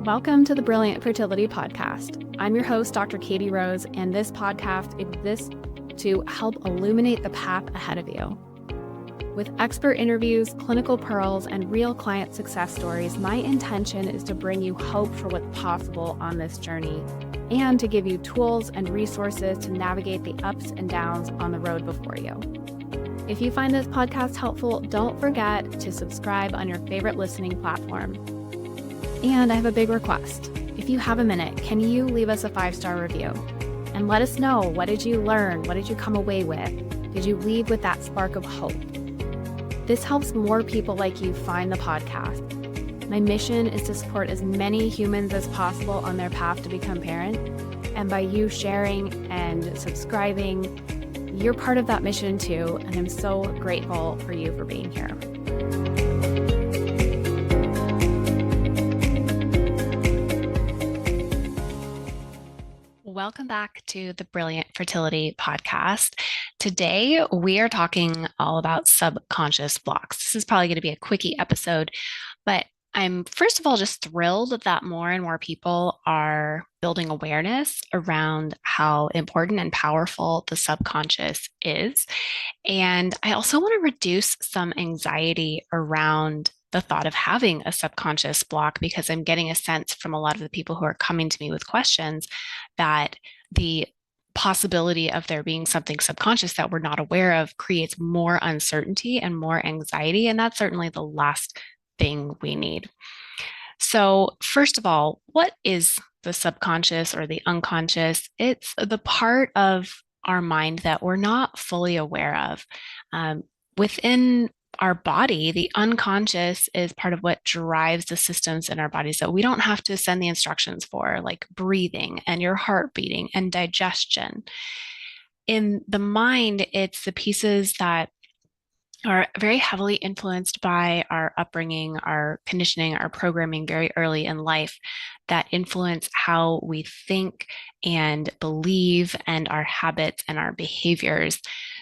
Welcome to the Brilliant Fertility Podcast. I'm your host, Dr. Katie Rose, and this podcast exists to help illuminate the path ahead of you. With expert interviews, clinical pearls, and real client success stories, my intention is to bring you hope for what's possible on this journey and to give you tools and resources to navigate the ups and downs on the road before you. If you find this podcast helpful, don't forget to subscribe on your favorite listening platform. And I have a big request. If you have a minute, can you leave us a 5-star review? And let us know, what did you learn? What did you come away with? Did you leave with that spark of hope? This helps more people like you find the podcast. My mission is to support as many humans as possible on their path to become parent. And by you sharing and subscribing, you're part of that mission too. And I'm so grateful for you for being here. Welcome back to the Brilliant Fertility Podcast. Today, we are talking all about subconscious blocks. This is probably going to be a quickie episode, but I'm first of all just thrilled that more and more people are building awareness around how important and powerful the subconscious is. And I also want to reduce some anxiety around the thought of having a subconscious block, because I'm getting a sense from a lot of the people who are coming to me with questions that the possibility of there being something subconscious that we're not aware of creates more uncertainty and more anxiety. And that's certainly the last thing we need. So first of all, what is the subconscious or the unconscious? It's the part of our mind that we're not fully aware of. Within our body, the unconscious is part of what drives the systems in our bodies that we don't have to send the instructions for, like breathing and your heart beating and digestion. In the mind, it's the pieces that are very heavily influenced by our upbringing, our conditioning, our programming very early in life that influence how we think and believe and our habits and our behaviors.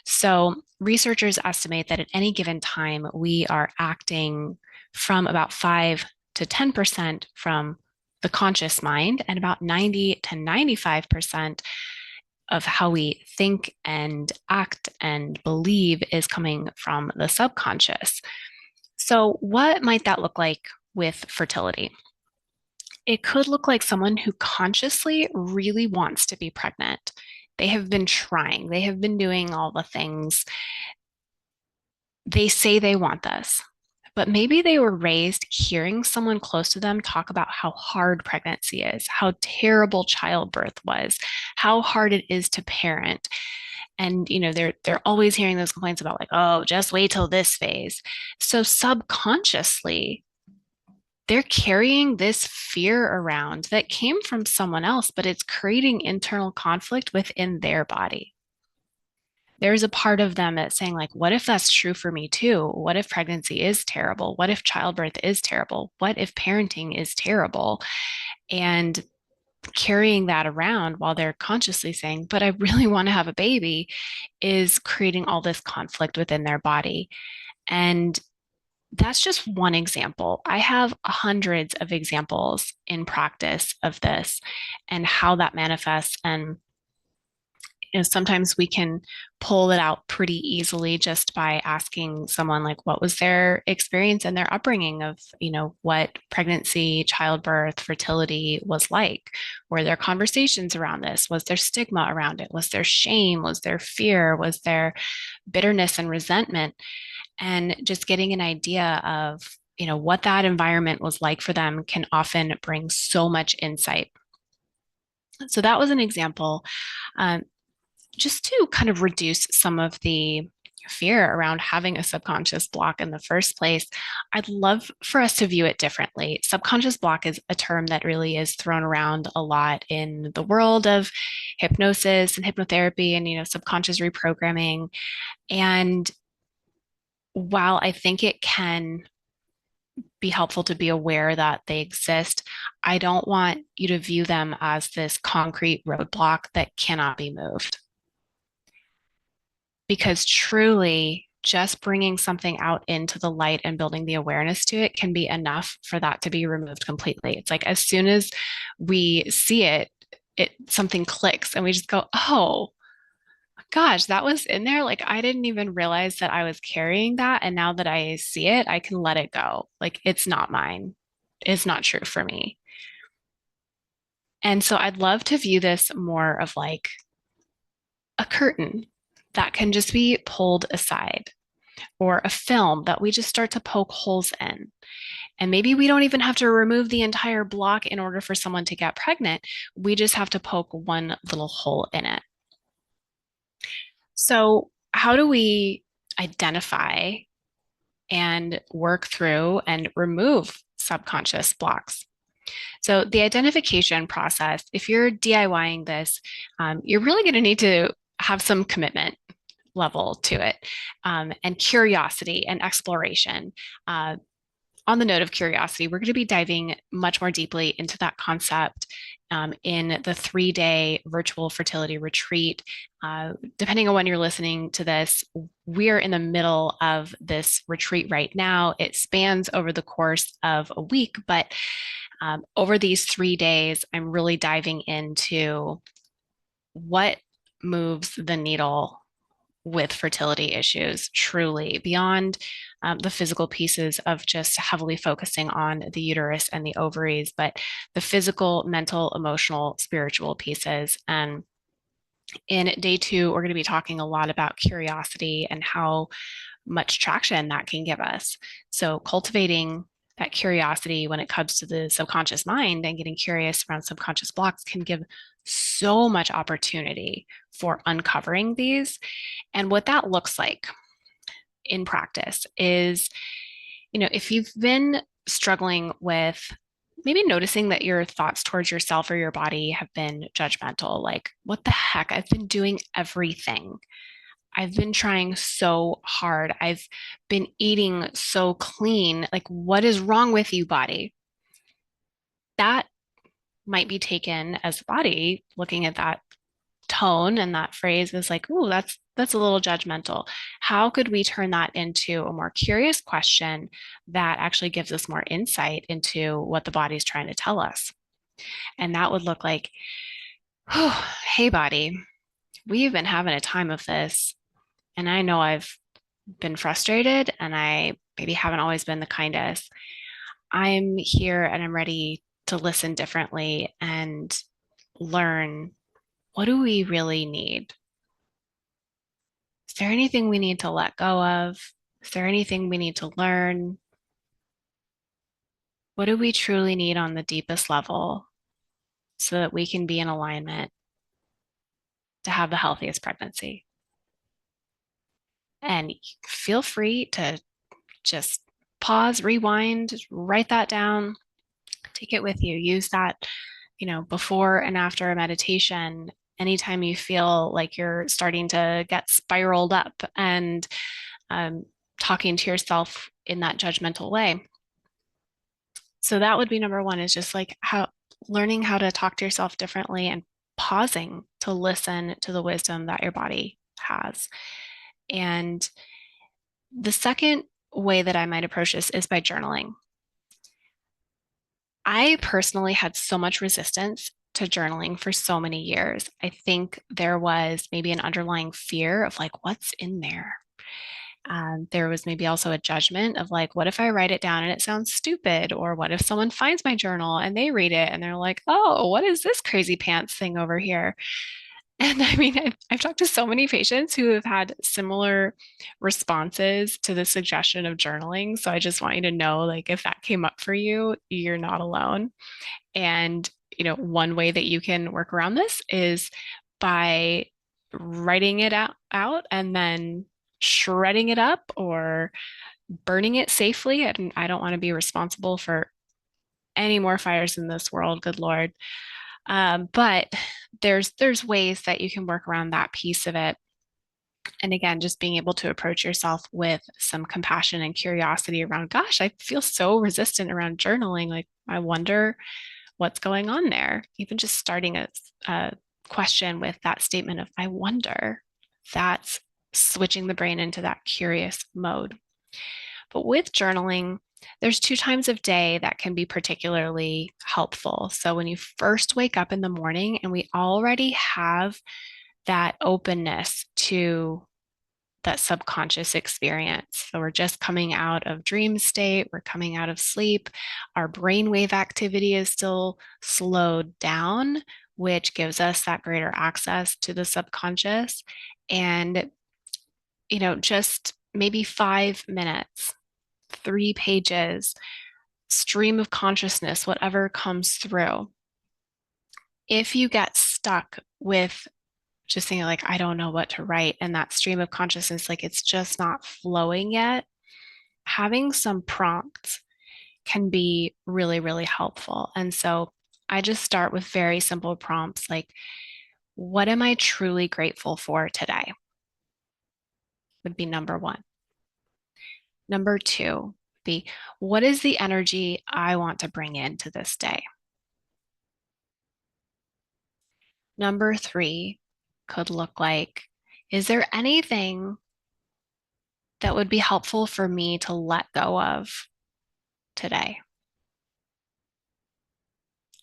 So researchers estimate that at any given time, we are acting from about 5 to 10% from the conscious mind, and about 90 to 95% of how we think and act and believe is coming from the subconscious. So what might that look like with fertility? It could look like someone who consciously really wants to be pregnant. They have been trying, they have been doing all the things. They say they want this, but maybe they were raised hearing someone close to them talk about how hard pregnancy is, how terrible childbirth was, how hard it is to parent. And, they're always hearing those complaints about like, oh, just wait till this phase. So subconsciously, they're carrying this fear around that came from someone else, but it's creating internal conflict within their body. There's a part of them that's saying like, what if that's true for me too? What if pregnancy is terrible? What if childbirth is terrible? What if parenting is terrible? And carrying that around while they're consciously saying, but I really want to have a baby, is creating all this conflict within their body. And that's just one example. I have hundreds of examples in practice of this and how that manifests. And sometimes we can pull it out pretty easily just by asking someone like, what was their experience and their upbringing of, what pregnancy, childbirth, fertility was like? Were there conversations around this? Was there stigma around it? Was there shame? Was there fear? Was there bitterness and resentment? And just getting an idea of, what that environment was like for them can often bring so much insight. So that was an example. Just to kind of reduce some of the fear around having a subconscious block in the first place, I'd love for us to view it differently. Subconscious block is a term that really is thrown around a lot in the world of hypnosis and hypnotherapy and, subconscious reprogramming. And while I think it can be helpful to be aware that they exist, I don't want you to view them as this concrete roadblock that cannot be moved. Because truly, just bringing something out into the light and building the awareness to it can be enough for that to be removed completely. It's like as soon as we see it, something clicks and we just go, oh gosh, that was in there. Like I didn't even realize that I was carrying that. And now that I see it, I can let it go. Like it's not mine. It's not true for me. And so I'd love to view this more of like a curtain that can just be pulled aside, or a film that we just start to poke holes in. And maybe we don't even have to remove the entire block in order for someone to get pregnant. We just have to poke one little hole in it. So, how do we identify and work through and remove subconscious blocks? So, the identification process, if you're DIYing this, you're really going to need to have some commitment level to it, and curiosity and exploration. On the note of curiosity, we're going to be diving much more deeply into that concept in the 3-day virtual fertility retreat. Depending on when you're listening to this, we're in the middle of this retreat right now. It spans over the course of a week, but over these 3 days, I'm really diving into what moves the needle with fertility issues, truly beyond the physical pieces of just heavily focusing on the uterus and the ovaries, but the physical, mental, emotional, spiritual pieces. And in day 2, we're going to be talking a lot about curiosity and how much traction that can give us. So, cultivating that curiosity when it comes to the subconscious mind and getting curious around subconscious blocks can give so much opportunity for uncovering these. And what that looks like in practice is, if you've been struggling with maybe noticing that your thoughts towards yourself or your body have been judgmental, like, what the heck? I've been doing everything. I've been trying so hard. I've been eating so clean. Like, what is wrong with you, body? That might be taken as the body looking at that tone and that phrase is like, "Ooh, that's a little judgmental." How could we turn that into a more curious question that actually gives us more insight into what the body's trying to tell us? And that would look like, oh, hey, body, we've been having a time of this. And I know I've been frustrated and I maybe haven't always been the kindest. I'm here and I'm ready to listen differently and learn, what do we really need? Is there anything we need to let go of? Is there anything we need to learn? What do we truly need on the deepest level so that we can be in alignment to have the healthiest pregnancy? And feel free to just pause, rewind, write that down, take it with you. Use that, before and after a meditation. Anytime you feel like you're starting to get spiraled up and um, talking to yourself in that judgmental way. So that would be number one, is just like how learning how to talk to yourself differently and pausing to listen to the wisdom that your body has. And the second way that I might approach this is by journaling. I personally had so much resistance to journaling for so many years. I think there was maybe an underlying fear of like, what's in there? There was maybe also a judgment of like, what if I write it down and it sounds stupid? Or what if someone finds my journal and they read it and they're like, oh, what is this crazy pants thing over here? And I mean, I've talked to so many patients who have had similar responses to the suggestion of journaling. So I just want you to know, like, if that came up for you, you're not alone. And, one way that you can work around this is by writing it out and then shredding it up or burning it safely. And I don't want to be responsible for any more fires in this world, good Lord. But there's ways that you can work around that piece of it. And again, just being able to approach yourself with some compassion and curiosity around, gosh, I feel so resistant around journaling. Like, I wonder what's going on there. Even just starting a question with that statement of, I wonder, that's switching the brain into that curious mode. But with journaling, there's two times of day that can be particularly helpful. So when you first wake up in the morning and we already have that openness to that subconscious experience. So we're just coming out of dream state, we're coming out of sleep, our brainwave activity is still slowed down, which gives us that greater access to the subconscious. And, just maybe 5 minutes, 3 pages, stream of consciousness, whatever comes through. If you get stuck with just thinking like, I don't know what to write, and that stream of consciousness, like it's just not flowing yet, having some prompts can be really, really helpful. And so I just start with very simple prompts like, what am I truly grateful for today? Would be number one. Number two, be what is the energy I want to bring into this day? Number three could look like, is there anything that would be helpful for me to let go of today?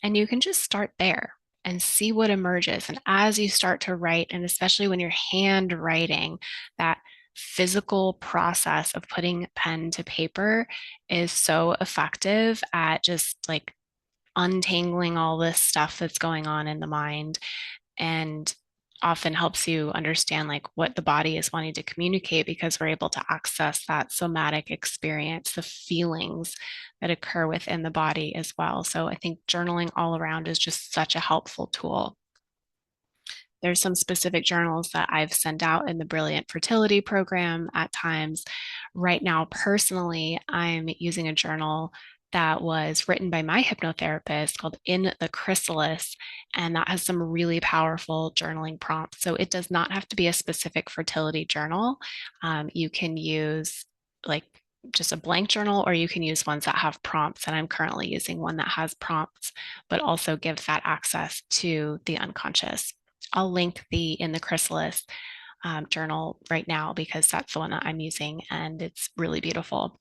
And you can just start there and see what emerges. And as you start to write, and especially when you're handwriting, that physical process of putting pen to paper is so effective at just like untangling all this stuff that's going on in the mind, and often helps you understand like what the body is wanting to communicate, because we're able to access that somatic experience, the feelings that occur within the body as well. So I think journaling all around is just such a helpful tool. There's some specific journals that I've sent out in the Brilliant Fertility Program at times. Right now, personally, I'm using a journal that was written by my hypnotherapist called In the Chrysalis, and that has some really powerful journaling prompts. So it does not have to be a specific fertility journal. You can use like just a blank journal, or you can use ones that have prompts. And I'm currently using one that has prompts, but also gives that access to the unconscious. I'll link the In the Chrysalis journal right now because that's the one that I'm using and it's really beautiful.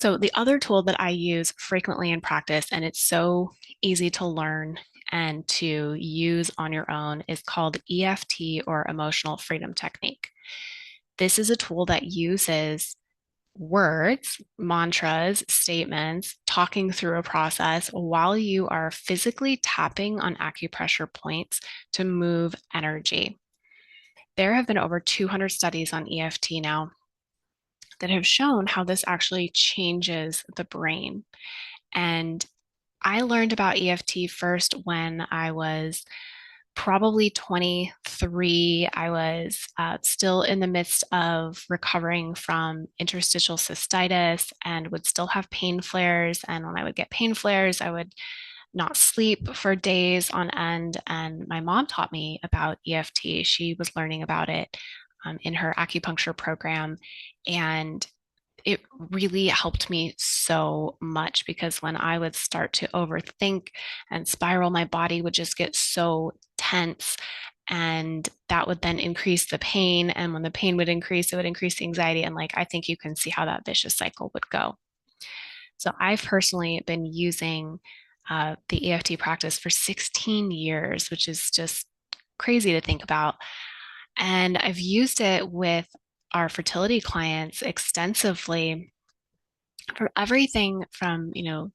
So the other tool that I use frequently in practice, and it's so easy to learn and to use on your own, is called EFT, or Emotional Freedom Technique. This is a tool that uses words, mantras, statements, talking through a process while you are physically tapping on acupressure points to move energy. There have been over 200 studies on EFT now that have shown how this actually changes the brain. And I learned about EFT first when I was probably 23. I was still in the midst of recovering from interstitial cystitis and would still have pain flares. And when I would get pain flares, I would not sleep for days on end. And my mom taught me about EFT. She was learning about it in her acupuncture program. And it really helped me so much, because when I would start to overthink and spiral, my body would just get so tense. And that would then increase the pain. And when the pain would increase, it would increase the anxiety. And like, I think you can see how that vicious cycle would go. So I've personally been using the EFT practice for 16 years, which is just crazy to think about. And I've used it with our fertility clients extensively for everything from,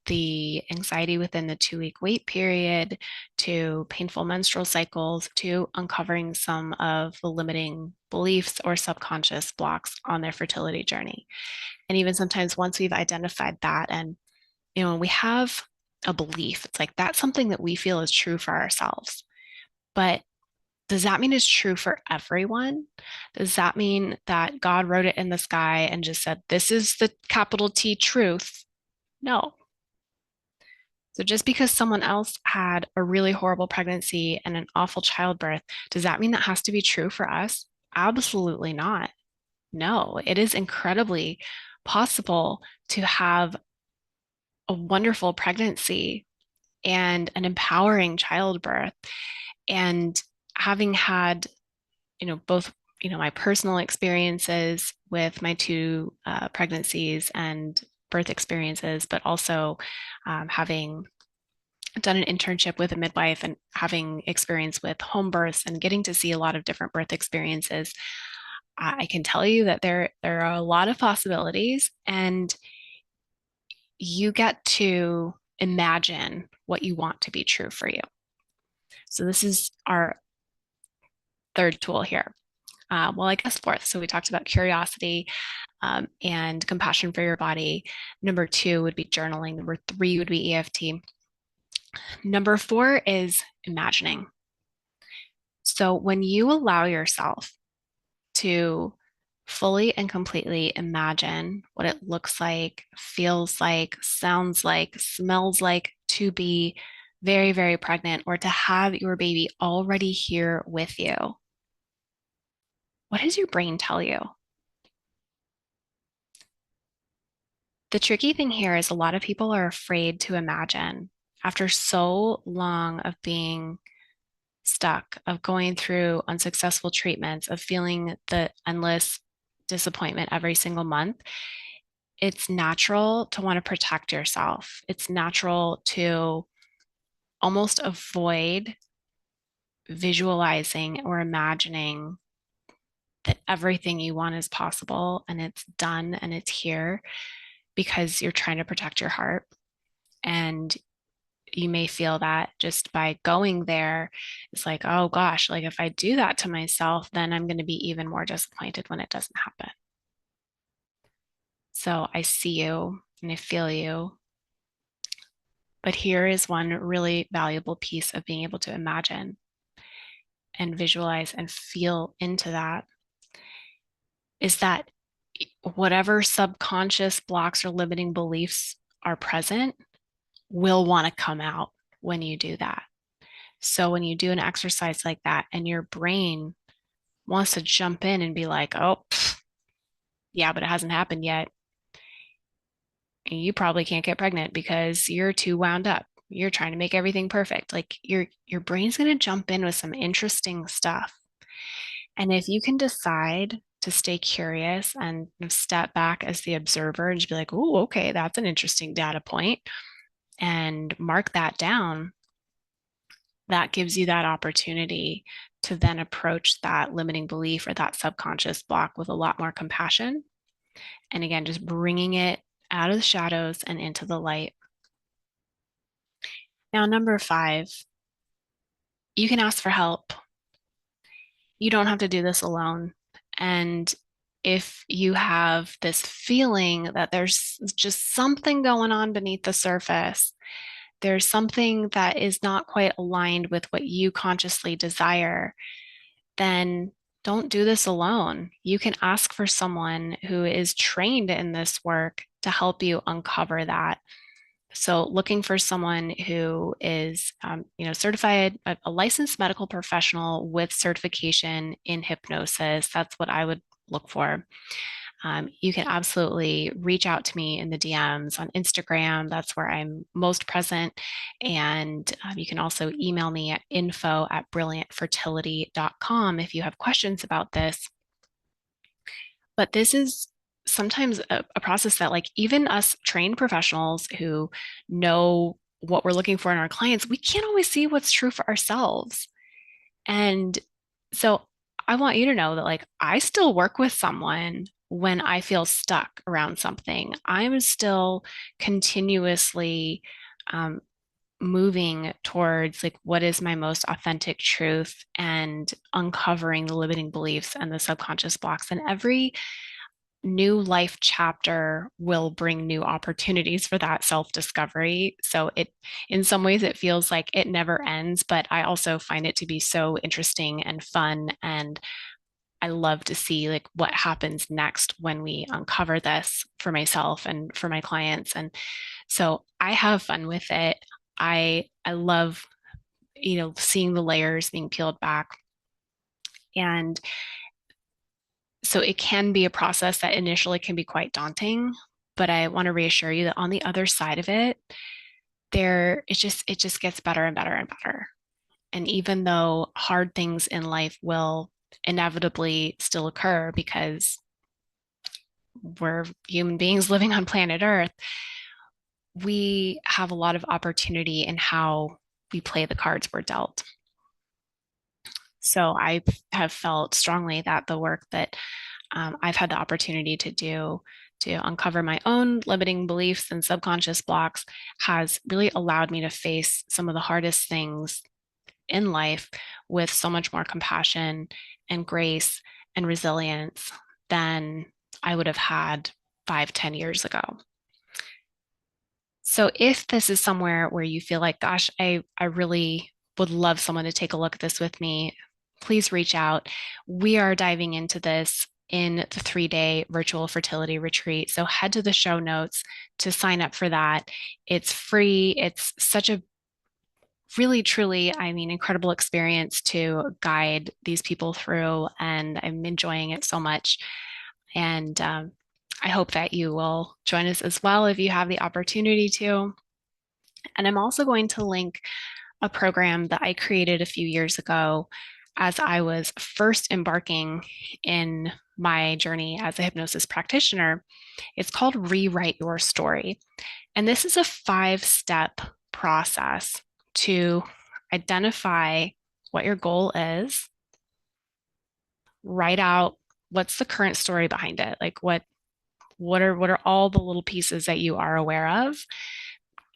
the anxiety within the 2-week wait period, to painful menstrual cycles, to uncovering some of the limiting beliefs or subconscious blocks on their fertility journey. And even sometimes once we've identified that, and, when we have a belief, it's like that's something that we feel is true for ourselves. But does that mean it's true for everyone? Does that mean that God wrote it in the sky and just said, this is the capital T truth? No. So just because someone else had a really horrible pregnancy and an awful childbirth, does that mean that has to be true for us? Absolutely not. No, it is incredibly possible to have a wonderful pregnancy and an empowering childbirth. And having had, both, my personal experiences with my two pregnancies and birth experiences, but also having done an internship with a midwife and having experience with home births and getting to see a lot of different birth experiences, I can tell you that there are a lot of possibilities, and you get to imagine what you want to be true for you. So this is our third tool here. Well, I guess fourth. So we talked about curiosity and compassion for your body. Number two would be journaling. Number three would be EFT. Number four is imagining. So when you allow yourself to fully and completely imagine what it looks like, feels like, sounds like, smells like to be very, very pregnant or to have your baby already here with you, what does your brain tell you? The tricky thing here is a lot of people are afraid to imagine after so long of being stuck, of going through unsuccessful treatments, of feeling the endless disappointment every single month. It's natural to want to protect yourself. It's natural to almost avoid visualizing or imagining that everything you want is possible and it's done and it's here because you're trying to protect your heart. And you may feel that just by going there, it's like, oh gosh, like if I do that to myself, then I'm going to be even more disappointed when it doesn't happen. So I see you and I feel you. But here is one really valuable piece of being able to imagine and visualize and feel into that is that whatever subconscious blocks or limiting beliefs are present will want to come out when you do that. So when you do an exercise like that and your brain wants to jump in and be like, oh, yeah, but it hasn't happened yet. You probably can't get pregnant because you're too wound up. You're trying to make everything perfect. Like your brain's going to jump in with some interesting stuff. And if you can decide to stay curious and step back as the observer and just be like, oh, okay, that's an interesting data point, and mark that down, that gives you that opportunity to then approach that limiting belief or that subconscious block with a lot more compassion. And again, just bringing it out of the shadows and into the light. Now, number five, you can ask for help. You don't have to do this alone. And if you have this feeling that there's just something going on beneath the surface, there's something that is not quite aligned with what you consciously desire, then don't do this alone. You can ask for someone who is trained in this work to help you uncover that. So looking for someone who is, certified, a licensed medical professional with certification in hypnosis. That's what I would look for. You can absolutely reach out to me in the DMs on Instagram. That's where I'm most present. And you can also email me at info@brilliantfertility.com if you have questions about this. But this is sometimes a process that, like, even us trained professionals who know what we're looking for in our clients, we can't always see what's true for ourselves. And so I want you to know that, like, I still work with someone when I feel stuck around something. I'm still continuously um, moving towards, like, what is my most authentic truth and uncovering the limiting beliefs and the subconscious blocks. And every new life chapter will bring new opportunities for that self-discovery. So in some ways, it feels like it never ends, but I also find it to be so interesting and fun. And I love to see, like, what happens next when we uncover this for myself and for my clients. And so I have fun with it. I love, seeing the layers being peeled back. And so it can be a process that initially can be quite daunting, but I want to reassure you that on the other side of it, it just gets better and better and better. And even though hard things in life will inevitably still occur because we're human beings living on planet Earth, we have a lot of opportunity in how we play the cards we're dealt. So I have felt strongly that the work that I've had the opportunity to do to uncover my own limiting beliefs and subconscious blocks has really allowed me to face some of the hardest things in life with so much more compassion and grace and resilience than I would have had 5, 10 years ago. So if this is somewhere where you feel like, gosh, I really would love someone to take a look at this with me, please reach out. We are diving into this in the 3-day virtual fertility retreat. So head to the show notes to sign up for that. It's free. It's such a really, truly, incredible experience to guide these people through, and I'm enjoying it so much. And I hope that you will join us as well if you have the opportunity to. And I'm also going to link a program that I created a few years ago as I was first embarking in my journey as a hypnosis practitioner. It's called Rewrite Your Story. And this is a 5-step process to identify what your goal is, write out what's the current story behind it, like what are all the little pieces that you are aware of,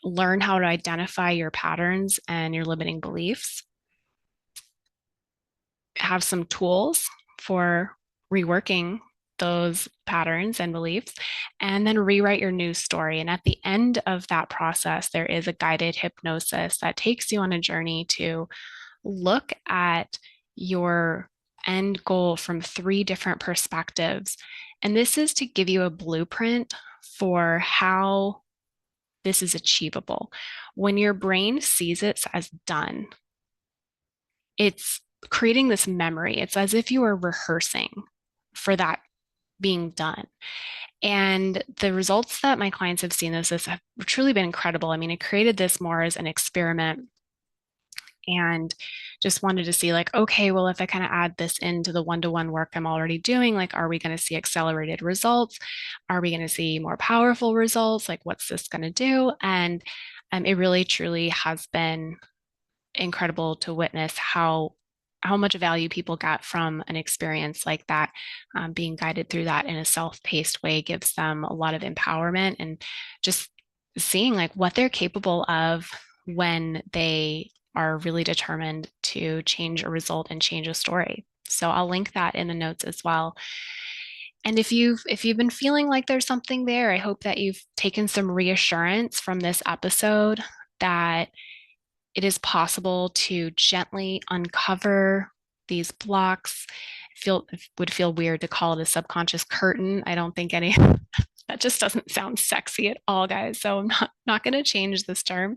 learn how to identify your patterns and your limiting beliefs, have some tools for reworking those patterns and beliefs, and then rewrite your new story. And at the end of that process, there is a guided hypnosis that takes you on a journey to look at your end goal from 3 different perspectives. And this is to give you a blueprint for how this is achievable. When your brain sees it as done, it's creating this memory. It's as if you are rehearsing for that being done. And the results that my clients have seen this have truly been incredible. I created this more as an experiment and just wanted to see like, okay, well, if I kind of add this into the one-to-one work I'm already doing, like, are we going to see accelerated results? Are we going to see more powerful results? Like, what's this going to do? And it really, truly has been incredible to witness how much value people get from an experience like that. Being guided through that in a self-paced way gives them a lot of empowerment, and just seeing like what they're capable of when they are really determined to change a result and change a story. So I'll link that in the notes as well. And if you've been feeling like there's something there, I hope that you've taken some reassurance from this episode that it is possible to gently uncover these blocks. It would feel weird to call it a subconscious curtain. I don't think any that just doesn't sound sexy at all, guys. So I'm not going to change this term,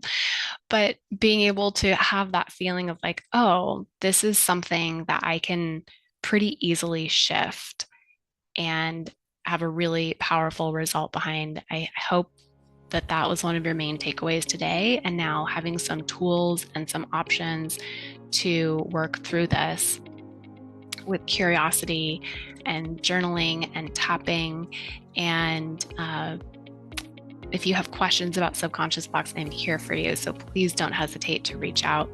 but being able to have that feeling of like, oh, this is something that I can pretty easily shift and have a really powerful result behind. I hope that was one of your main takeaways today. And now having some tools and some options to work through this with curiosity and journaling and tapping. And if you have questions about subconscious blocks, I'm here for you. So please don't hesitate to reach out.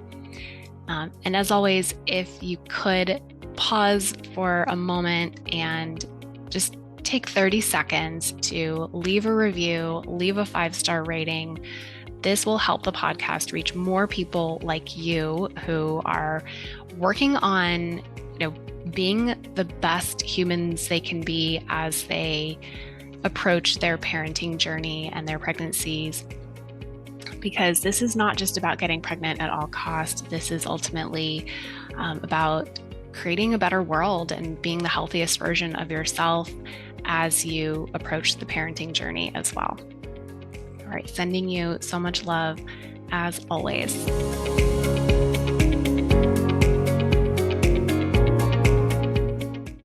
And as always, if you could pause for a moment and just take 30 seconds to leave a review, leave a 5-star rating. This will help the podcast reach more people like you who are working on, being the best humans they can be as they approach their parenting journey and their pregnancies. Because this is not just about getting pregnant at all costs. This is ultimately about creating a better world and being the healthiest version of yourself as you approach the parenting journey as well. All right, sending you so much love as always.